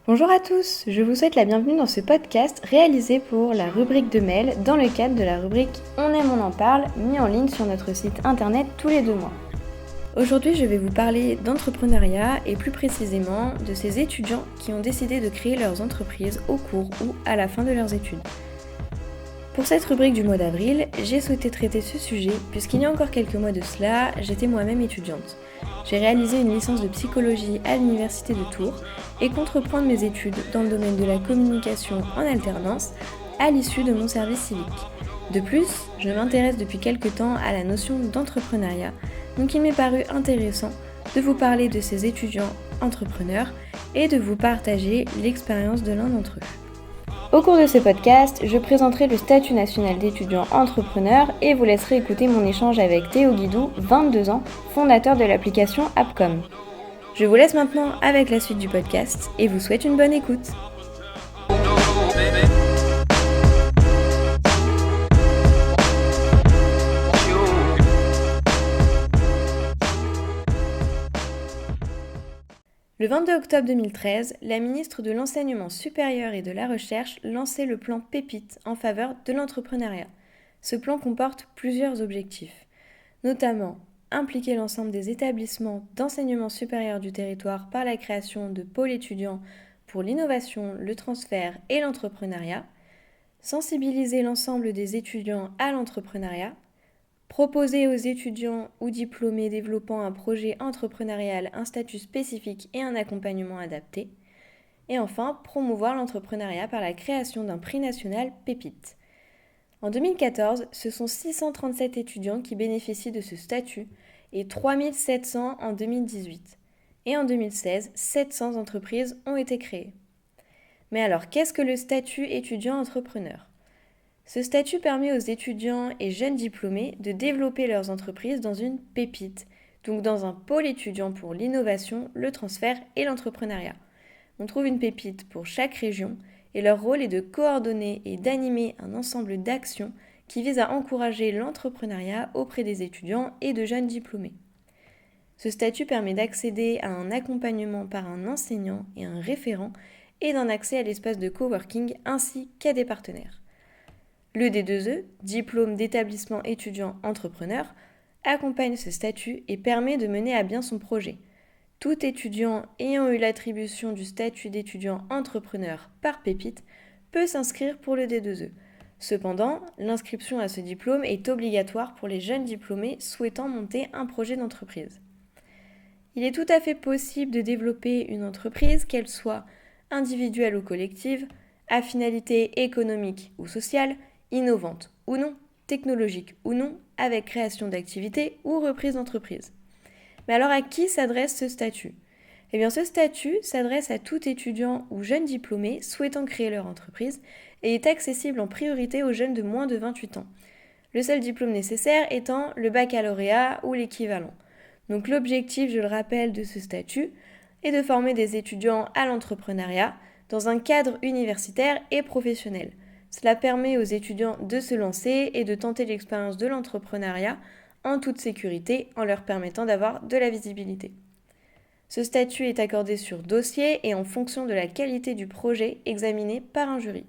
Bonjour à tous, je vous souhaite la bienvenue dans ce podcast réalisé pour la rubrique de mail dans le cadre de la rubrique On aime, on en parle, mis en ligne sur notre site internet tous les 2 mois. Aujourd'hui, je vais vous parler d'entrepreneuriat et plus précisément de ces étudiants qui ont décidé de créer leurs entreprises au cours ou à la fin de leurs études. Pour cette rubrique du mois d'avril, j'ai souhaité traiter ce sujet puisqu'il y a encore quelques mois de cela, j'étais moi-même étudiante. J'ai réalisé une licence de psychologie à l'université de Tours et compte reprendre mes études dans le domaine de la communication en alternance à l'issue de mon service civique. De plus, je m'intéresse depuis quelques temps à la notion d'entrepreneuriat, donc il m'est paru intéressant de vous parler de ces étudiants entrepreneurs et de vous partager l'expérience de l'un d'entre eux. Au cours de ce podcast, je présenterai le statut national d'étudiant entrepreneur et vous laisserai écouter mon échange avec Théo Guidou, 22 ans, fondateur de l'application Appcom. Je vous laisse maintenant avec la suite du podcast et vous souhaite une bonne écoute. Le 22 octobre 2013, la ministre de l'Enseignement supérieur et de la Recherche lançait le plan Pépite en faveur de l'entrepreneuriat. Ce plan comporte plusieurs objectifs, notamment impliquer l'ensemble des établissements d'enseignement supérieur du territoire par la création de pôles étudiants pour l'innovation, le transfert et l'entrepreneuriat, sensibiliser l'ensemble des étudiants à l'entrepreneuriat, proposer aux étudiants ou diplômés développant un projet entrepreneurial un statut spécifique et un accompagnement adapté. Et enfin, promouvoir l'entrepreneuriat par la création d'un prix national Pépite. En 2014, ce sont 637 étudiants qui bénéficient de ce statut et 3700 en 2018. Et en 2016, 700 entreprises ont été créées. Mais alors, qu'est-ce que le statut étudiant-entrepreneur ? Ce statut permet aux étudiants et jeunes diplômés de développer leurs entreprises dans une pépite, donc dans un pôle étudiant pour l'innovation, le transfert et l'entrepreneuriat. On trouve une pépite pour chaque région et leur rôle est de coordonner et d'animer un ensemble d'actions qui visent à encourager l'entrepreneuriat auprès des étudiants et de jeunes diplômés. Ce statut permet d'accéder à un accompagnement par un enseignant et un référent et d'un accès à l'espace de coworking ainsi qu'à des partenaires. Le D2E, diplôme d'établissement étudiant entrepreneur, accompagne ce statut et permet de mener à bien son projet. Tout étudiant ayant eu l'attribution du statut d'étudiant entrepreneur par Pépite peut s'inscrire pour le D2E. Cependant, l'inscription à ce diplôme est obligatoire pour les jeunes diplômés souhaitant monter un projet d'entreprise. Il est tout à fait possible de développer une entreprise, qu'elle soit individuelle ou collective, à finalité économique ou sociale, innovante ou non, technologique ou non, avec création d'activités ou reprise d'entreprise. Mais alors à qui s'adresse ce statut ? Eh bien ce statut s'adresse à tout étudiant ou jeune diplômé souhaitant créer leur entreprise et est accessible en priorité aux jeunes de moins de 28 ans. Le seul diplôme nécessaire étant le baccalauréat ou l'équivalent. Donc l'objectif, je le rappelle, de ce statut est de former des étudiants à l'entrepreneuriat dans un cadre universitaire et professionnel. Cela permet aux étudiants de se lancer et de tenter l'expérience de l'entrepreneuriat en toute sécurité en leur permettant d'avoir de la visibilité. Ce statut est accordé sur dossier et en fonction de la qualité du projet examiné par un jury.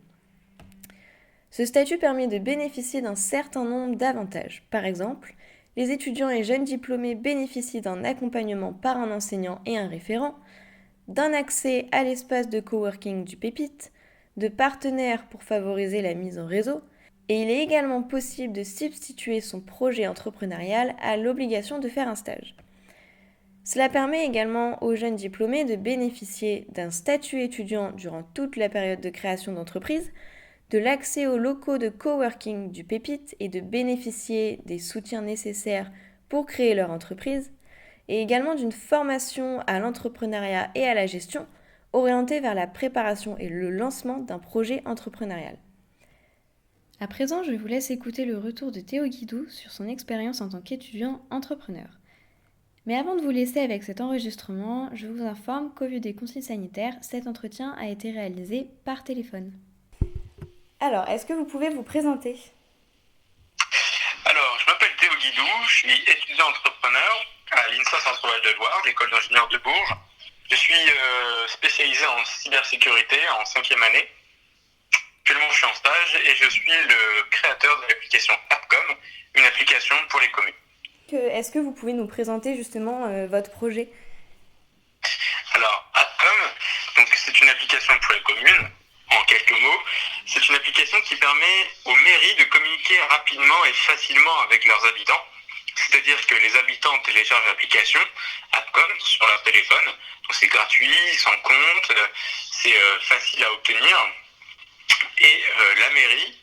Ce statut permet de bénéficier d'un certain nombre d'avantages. Par exemple, les étudiants et jeunes diplômés bénéficient d'un accompagnement par un enseignant et un référent, d'un accès à l'espace de coworking du Pépite, de partenaires pour favoriser la mise en réseau, et il est également possible de substituer son projet entrepreneurial à l'obligation de faire un stage. Cela permet également aux jeunes diplômés de bénéficier d'un statut étudiant durant toute la période de création d'entreprise, de l'accès aux locaux de coworking du Pépite et de bénéficier des soutiens nécessaires pour créer leur entreprise, et également d'une formation à l'entrepreneuriat et à la gestion orientée vers la préparation et le lancement d'un projet entrepreneurial. À présent, je vous laisse écouter le retour de Théo Guidou sur son expérience en tant qu'étudiant entrepreneur. Mais avant de vous laisser avec cet enregistrement, je vous informe qu'au vu des consignes sanitaires, cet entretien a été réalisé par téléphone. Alors, est-ce que vous pouvez vous présenter ? Alors, je m'appelle Théo Guidou, je suis étudiant entrepreneur à l'INSA Centre-Val de Loire, l'école d'ingénieurs de Bourges. Je suis spécialisé en cybersécurité en 5e année. Actuellement, je suis en stage et je suis le créateur de l'application AppCom, une application pour les communes. Est-ce que vous pouvez nous présenter justement votre projet? Alors, AppCom, donc c'est une application pour les communes. En quelques mots, c'est une application qui permet aux mairies de communiquer rapidement et facilement avec leurs habitants. C'est-à-dire que les habitants téléchargent l'application AppCom sur leur téléphone. Donc c'est gratuit, sans compte, c'est facile à obtenir. Et la mairie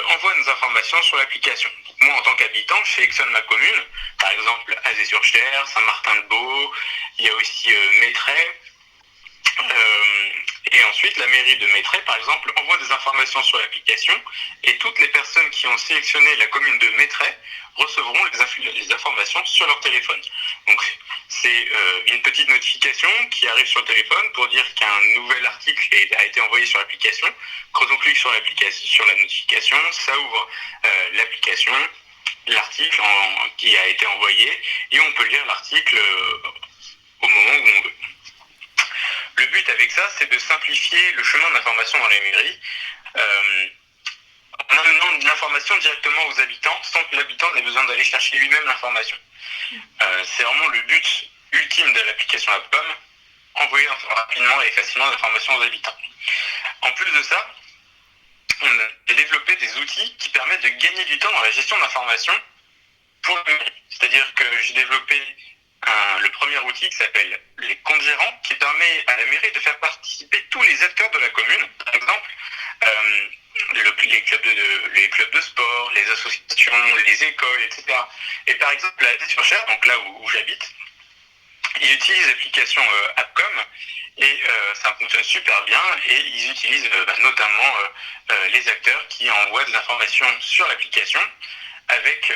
envoie nos informations sur l'application. Moi, en tant qu'habitant, je sélectionne ma commune, par exemple Azé-sur-Cher, Saint-Martin-de-Beau, il y a aussi Mettray. Et ensuite, la mairie de Mettray, par exemple, envoie des informations sur l'application et toutes les personnes qui ont sélectionné la commune de Mettray recevront les informations sur leur téléphone. Donc, c'est une petite notification qui arrive sur le téléphone pour dire qu'un nouvel article a été envoyé sur l'application. Quand on clique sur l'application, sur la notification, ça ouvre l'application, l'article qui a été envoyé, et on peut lire l'article au moment où on veut. Le but avec ça, c'est de simplifier le chemin d'information dans les mairies en amenant l'information directement aux habitants sans que l'habitant ait besoin d'aller chercher lui-même l'information. C'est vraiment le but ultime de l'application AppCom, envoyer rapidement et facilement l'information aux habitants. En plus de ça, on a développé des outils qui permettent de gagner du temps dans la gestion d'informations pour le mairie. C'est-à-dire que j'ai développé le premier outil qui s'appelle les comptes gérants, qui permet à la mairie de faire participer tous les acteurs de la commune. Par exemple, les clubs de sport, les associations, les écoles, etc. Et par exemple, à Azé-sur-Cher, donc là où j'habite, ils utilisent l'application AppCom et ça fonctionne super bien, et ils utilisent notamment les acteurs qui envoient des informations sur l'application avec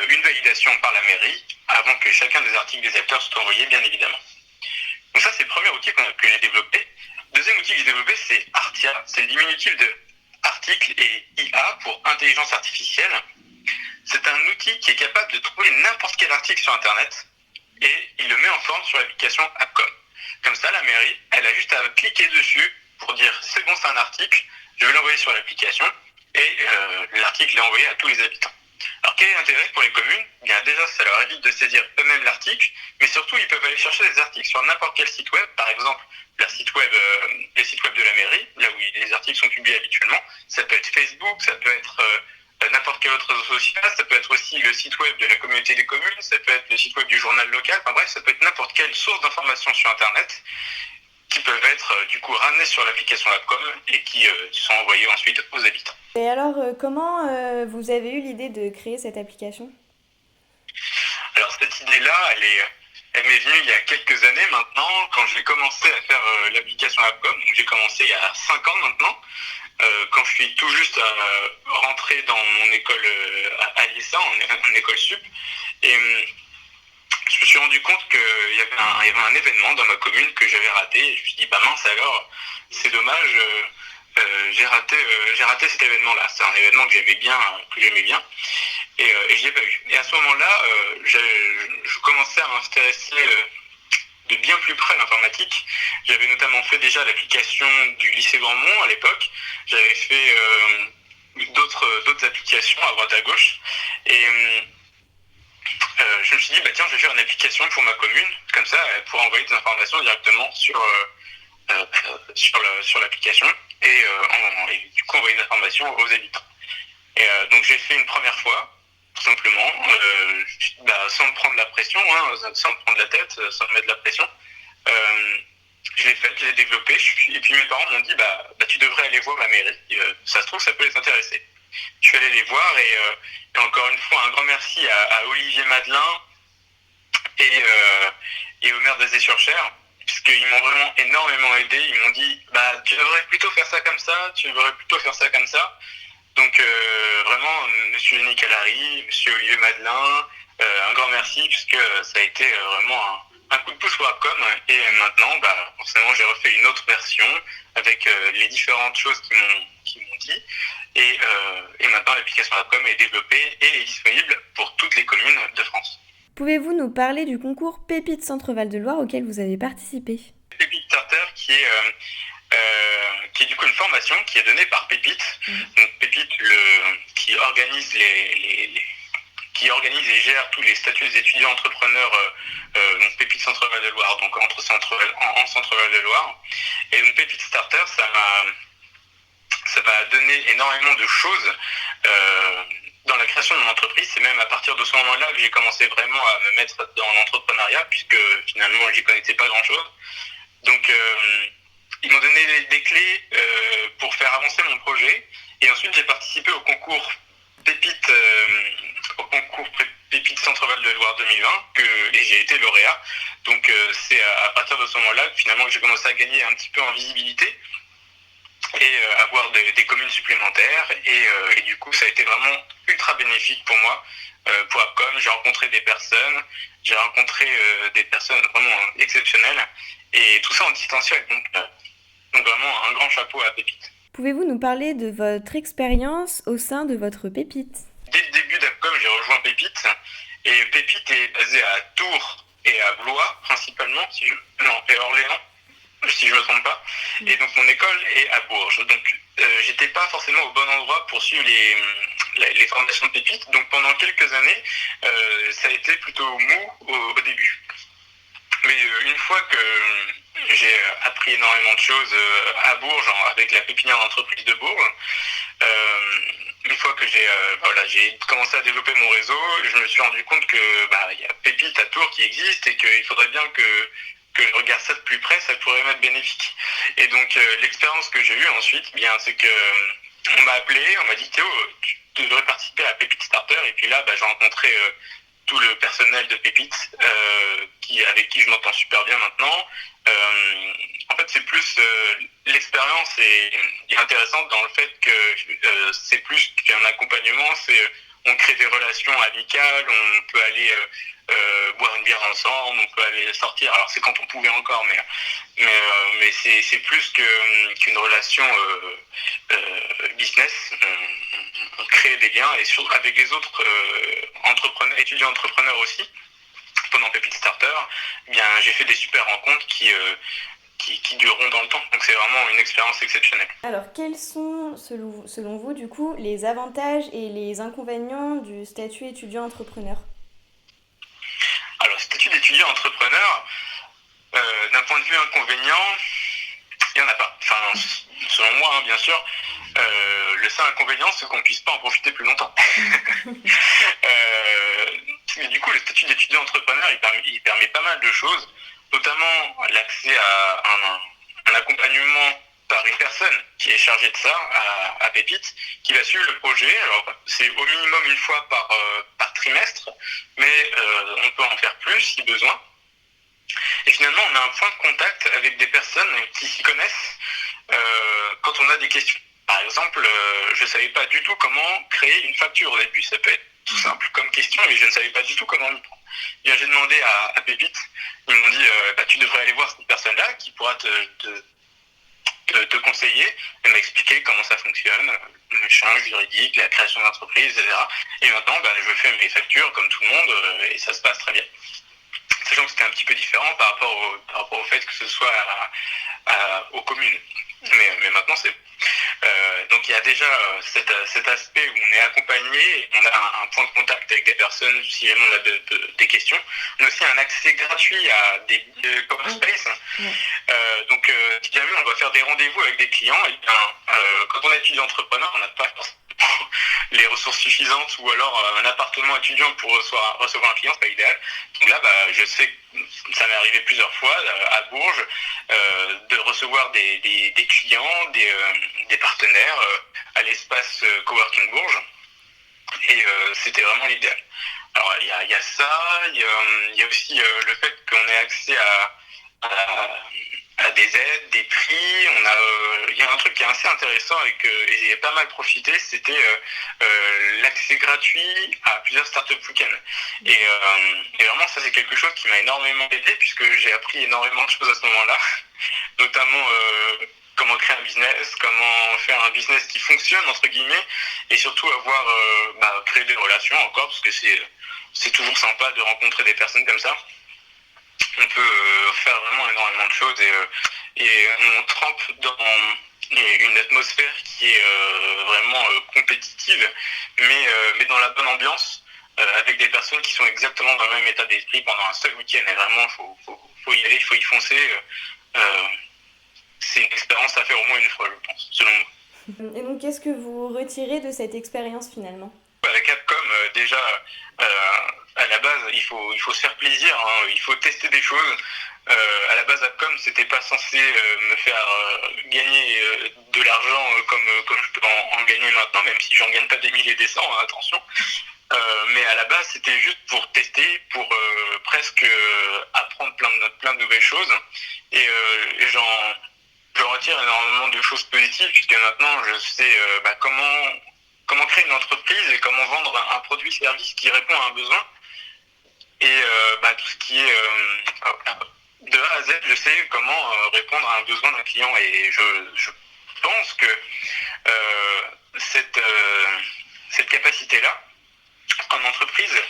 une validation par la mairie avant que chacun des articles des acteurs soit envoyé, bien évidemment. Donc ça, c'est le premier outil que j'ai développé. Deuxième outil que j'ai développé, c'est Artia. C'est le diminutif de article et IA pour intelligence artificielle. C'est un outil qui est capable de trouver n'importe quel article sur Internet et il le met en forme sur l'application AppCom. Comme ça, la mairie, elle a juste à cliquer dessus pour dire « c'est bon, c'est un article, je vais l'envoyer sur l'application » et l'article est envoyé à tous les habitants. Alors quel est l'intérêt pour les communes? Bien déjà, ça leur évite de saisir eux-mêmes l'article, mais surtout ils peuvent aller chercher des articles sur n'importe quel site web, par exemple les sites web de la mairie, là où les articles sont publiés habituellement. Ça peut être Facebook, ça peut être n'importe quel autre réseau social, ça peut être aussi le site web de la communauté des communes, ça peut être le site web du journal local, enfin bref, ça peut être n'importe quelle source d'information sur Internet qui peuvent être du coup ramenées sur l'application AppCom et qui sont envoyées ensuite aux habitants. Et alors, comment vous avez eu l'idée de créer cette application? Alors cette idée-là, elle m'est venue il y a quelques années maintenant, quand j'ai commencé à faire l'application AppCom. Donc j'ai commencé il y a 5 ans maintenant, quand je suis tout juste rentré dans mon école à l'ISA, en école sup. Et je me suis rendu compte qu'il y avait un événement dans ma commune que j'avais raté. Et je me suis dit, bah mince alors, c'est dommage, j'ai raté cet événement-là. C'est un événement que j'aimais bien. Et je l'ai pas eu. Et à ce moment-là, je commençais à m'intéresser de bien plus près à l'informatique. J'avais notamment fait déjà l'application du lycée Grandmont à l'époque. J'avais fait d'autres applications à droite à gauche. Et je me suis dit, bah tiens, je vais faire une application pour ma commune. Comme ça, elle pourra envoyer des informations directement sur l'application. Et du coup, envoyer des informations aux habitants. Et donc j'ai fait une première fois, tout simplement, sans me prendre la pression, sans me prendre la tête, sans me mettre de la pression. Je l'ai fait, je l'ai développé, et puis mes parents m'ont dit tu devrais aller voir la mairie, ça se trouve ça peut les intéresser. Je suis allé les voir et encore une fois un grand merci à Olivier Madelin et au maire d'Azé-sur-Cher, puisqu'ils m'ont vraiment énormément aidé. Ils m'ont dit tu devrais plutôt faire ça comme ça, tu devrais plutôt faire ça comme ça. Donc vraiment, monsieur Nicolas Harry, monsieur Olivier Madelin, un grand merci, puisque ça a été vraiment un coup de pouce pour AppCom. Et maintenant, forcément, j'ai refait une autre version avec les différentes choses qu'ils m'ont dit. Et maintenant, l'application AppCom est développée et est disponible pour toutes les communes de France. Pouvez-vous nous parler du concours Pépites Centre-Val de Loire auquel vous avez participé? Pépite Starter qui est du coup une formation qui est donnée par Pépite. Donc Pépite qui organise qui organise et gère tous les statuts des étudiants entrepreneurs, donc Pépite Centre-Val de Loire, donc en Centre-Val de Loire. Et donc Pépite Starter, ça m'a donné énormément de choses dans la création de mon entreprise. C'est même à partir de ce moment-là que j'ai commencé vraiment à me mettre dans l'entrepreneuriat, puisque finalement j'y connaissais pas grand-chose. Donc ils m'ont donné des clés pour faire avancer mon projet. Et ensuite j'ai participé au concours Pépite, Pépite Centre-Val de Loire 2020 et j'ai été lauréat. Donc c'est à partir de ce moment-là que finalement j'ai commencé à gagner un petit peu en visibilité et avoir des communes supplémentaires et du coup ça a été vraiment ultra bénéfique pour moi, pour Appcom. J'ai rencontré des personnes vraiment exceptionnelles et tout ça en distanciel, donc vraiment un grand chapeau à Pépite. Pouvez-vous nous parler de votre expérience au sein de votre Pépite? Dès le début d'Appcom, j'ai rejoint Pépite et Pépite est basée à Tours et à Blois principalement, et Orléans, si je ne me trompe pas. Et donc mon école est à Bourges. Donc j'étais pas forcément au bon endroit pour suivre les formations de Pépite. Donc pendant quelques années, ça a été plutôt mou au début. Mais une fois que j'ai appris énormément de choses à Bourges, avec la pépinière d'entreprise de Bourges, une fois que j'ai commencé à développer mon réseau, je me suis rendu compte que y a Pépite à Tours qui existe et qu'il faudrait bien que je regarde ça de plus près, ça pourrait m'être bénéfique. Et donc l'expérience que j'ai eue ensuite, c'est que on m'a appelé, on m'a dit Théo, tu devrais participer à Pépite Starter. Et puis là, j'ai rencontré tout le personnel de Pépite, avec qui je m'entends super bien maintenant. En fait, c'est plus l'expérience est intéressante dans le fait que c'est plus qu'un accompagnement, on crée des relations amicales, on peut aller boire une bière ensemble, on peut aller sortir. Alors c'est quand on pouvait encore, mais c'est plus qu'une relation business. On crée des liens et avec les autres étudiants entrepreneurs aussi. Pendant Pépite Starter, j'ai fait des super rencontres qui dureront dans le temps. Donc c'est vraiment une expérience exceptionnelle. Alors quels sont, selon vous, du coup, les avantages et les inconvénients du statut étudiant entrepreneur? Alors, statut d'étudiant entrepreneur, d'un point de vue inconvénient, il n'y en a pas. Enfin, selon moi, bien sûr, le seul inconvénient, c'est qu'on ne puisse pas en profiter plus longtemps. Mais du coup, le statut d'étudiant entrepreneur, il permet pas mal de choses, notamment l'accès à un accompagnement par une personne qui est chargée de ça à Pépite, qui va suivre le projet. Alors, c'est au minimum une fois par trimestre, mais on peut en faire plus si besoin. Et finalement, on a un point de contact avec des personnes qui s'y connaissent quand on a des questions. Par exemple, je ne savais pas du tout comment créer une facture au début. Ça peut être tout simple comme question, mais je ne savais pas du tout comment m'y prendre. Bien, j'ai demandé à Pépite, ils m'ont dit tu devrais aller voir cette personne-là qui pourra te conseiller et m'expliquer comment ça fonctionne, l'échange juridique, la création d'entreprise, etc. Et maintenant, je fais mes factures comme tout le monde et ça se passe très bien. Sachant que c'était un petit peu différent par rapport au fait que ce soit aux communes. Mais maintenant, c'est... donc il y a déjà cet aspect où on est accompagné, on a un point de contact avec des personnes si jamais on a des questions. On a aussi un accès gratuit à des cowork space. Donc si jamais on doit faire des rendez-vous avec des clients, et quand on est étudiant entrepreneur, on n'a pas forcément les ressources suffisantes ou alors un appartement étudiant pour recevoir un client, c'est pas idéal. Donc là, je sais que ça m'est arrivé plusieurs fois à Bourges de recevoir des clients, des partenaires à l'espace Coworking Bourges. Et c'était vraiment l'idéal. Alors il y a ça, il y a aussi le fait qu'on ait accès à des aides, des prix. Il y a un truc qui est assez intéressant et j'ai pas mal profité, c'était l'accès gratuit à plusieurs startup week-ends. Et vraiment ça c'est quelque chose qui m'a énormément aidé puisque j'ai appris énormément de choses à ce moment-là, notamment comment créer un business, comment faire un business qui fonctionne entre guillemets et surtout avoir créé des relations encore parce que c'est toujours sympa de rencontrer des personnes comme ça. On peut faire vraiment énormément de choses et on trempe dans une atmosphère qui est vraiment compétitive, mais dans la bonne ambiance, avec des personnes qui sont exactement dans le même état d'esprit pendant un seul week-end. Et vraiment, faut y aller, il faut y foncer. C'est une expérience à faire au moins une fois, je pense, selon moi. Et donc, qu'est-ce que vous retirez de cette expérience finalement? Avec Capcom, déjà, à la base, il faut se faire plaisir, hein, il faut tester des choses. À la base, Capcom, c'était pas censé me faire gagner de l'argent comme je peux en gagner maintenant, même si j'en gagne pas des milliers et des cents, hein, attention. Mais à la base, c'était juste pour tester, pour presque apprendre plein de nouvelles choses. Et j'en retire énormément de choses positives, puisque maintenant, je sais comment créer une entreprise et comment vendre un produit-service qui répond à un besoin. Et tout ce qui est de A à Z, je sais comment répondre à un besoin d'un client. Et je pense que cette capacité-là, en entreprise,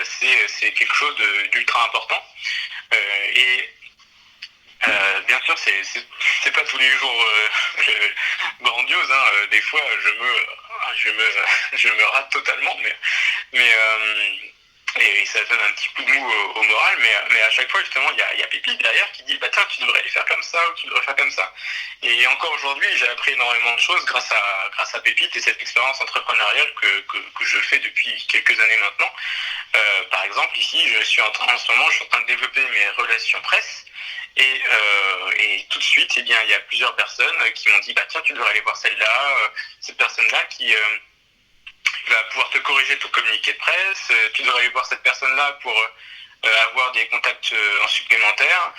c'est quelque chose d'ultra important. Et bien sûr, c'est pas tous les jours grandiose, hein. Des fois, je me rate totalement, mais et ça donne un petit coup de mou au moral, mais à chaque fois, justement, il y a Pépite derrière qui dit bah tiens, tu devrais les faire comme ça ou tu devrais faire comme ça. Et encore aujourd'hui, j'ai appris énormément de choses grâce à Pépite et cette expérience entrepreneuriale que je fais depuis quelques années maintenant. Par exemple, ici, en ce moment, je suis en train de développer mes relations presse. Et tout de suite, eh bien, il y a plusieurs personnes qui m'ont dit bah tiens, tu devrais aller voir celle-là, cette personne-là qui va pouvoir te corriger ton communiqué de presse, tu devrais aller voir cette personne-là pour avoir des contacts en supplémentaire.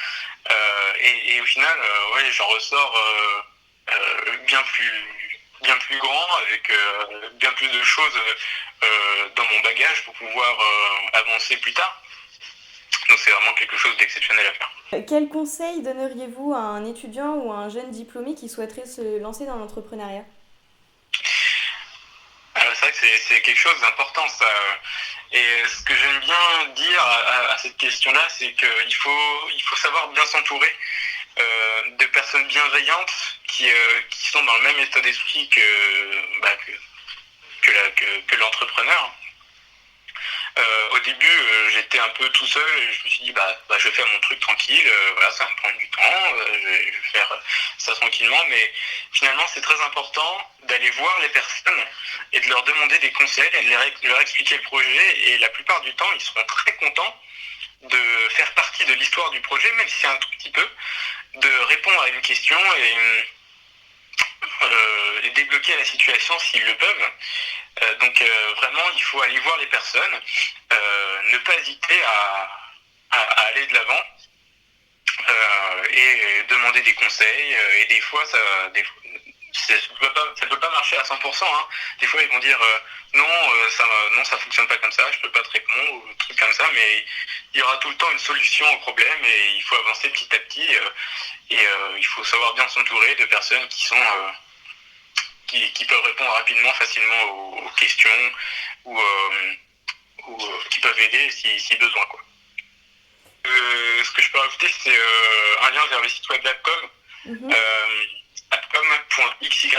Et au final, ouais, j'en ressors bien plus grand, avec bien plus de choses dans mon bagage pour pouvoir avancer plus tard. Donc c'est vraiment quelque chose d'exceptionnel à faire. Quel conseil donneriez-vous à un étudiant ou à un jeune diplômé qui souhaiterait se lancer dans l'entrepreneuriat? Alors c'est vrai que c'est quelque chose d'important ça. Et ce que j'aime bien dire à cette question-là, c'est qu'il faut savoir bien s'entourer de personnes bienveillantes qui sont dans le même état d'esprit que l'entrepreneur. Au début, j'étais un peu tout seul et je me suis dit je vais faire mon truc tranquille, voilà, ça va me prendre du temps, je vais faire ça tranquillement, mais finalement c'est très important d'aller voir les personnes et de leur demander des conseils et de leur expliquer le projet, et la plupart du temps ils seront très contents de faire partie de l'histoire du projet, même si c'est un tout petit peu, de répondre à une question et débloquer la situation s'ils le peuvent. Donc vraiment, il faut aller voir les personnes, ne pas hésiter à aller de l'avant et demander des conseils. Et des fois, ça peut pas marcher à 100%. Hein. Des fois, ils vont dire non, ça fonctionne pas comme ça, je peux pas te répondre ou des trucs comme ça. Mais il y aura tout le temps une solution au problème et il faut avancer petit à petit. Il faut savoir bien s'entourer de personnes qui peuvent répondre rapidement, facilement aux questions ou qui peuvent aider si besoin, quoi. Ce que je peux rajouter, c'est un lien vers le site web d'Apcom, appcom.xyz,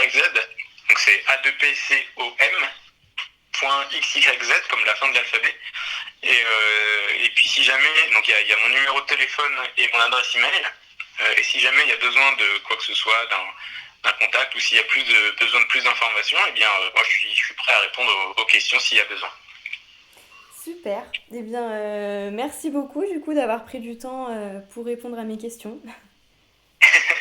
donc c'est A2PCOM.xyz comme la fin de l'alphabet. Et puis si jamais, donc il y a mon numéro de téléphone et mon adresse email, et si jamais il y a besoin de quoi que ce soit, d'un contact, ou s'il y a besoin de plus d'informations, eh bien moi je suis prêt à répondre aux questions s'il y a besoin. Super. Eh bien, merci beaucoup du coup d'avoir pris du temps pour répondre à mes questions.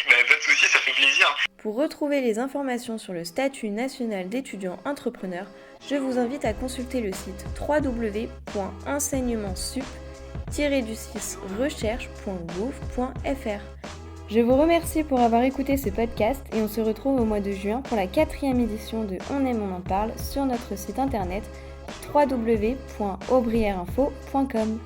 Pas de soucis, ça fait plaisir. Pour retrouver les informations sur le statut national d'étudiant entrepreneur, je vous invite à consulter le site www.enseignement-recherche.gouv.fr. Je vous remercie pour avoir écouté ce podcast et on se retrouve au mois de juin pour la 4e édition de On aime, on en parle sur notre site internet www.aubrièrinfo.com.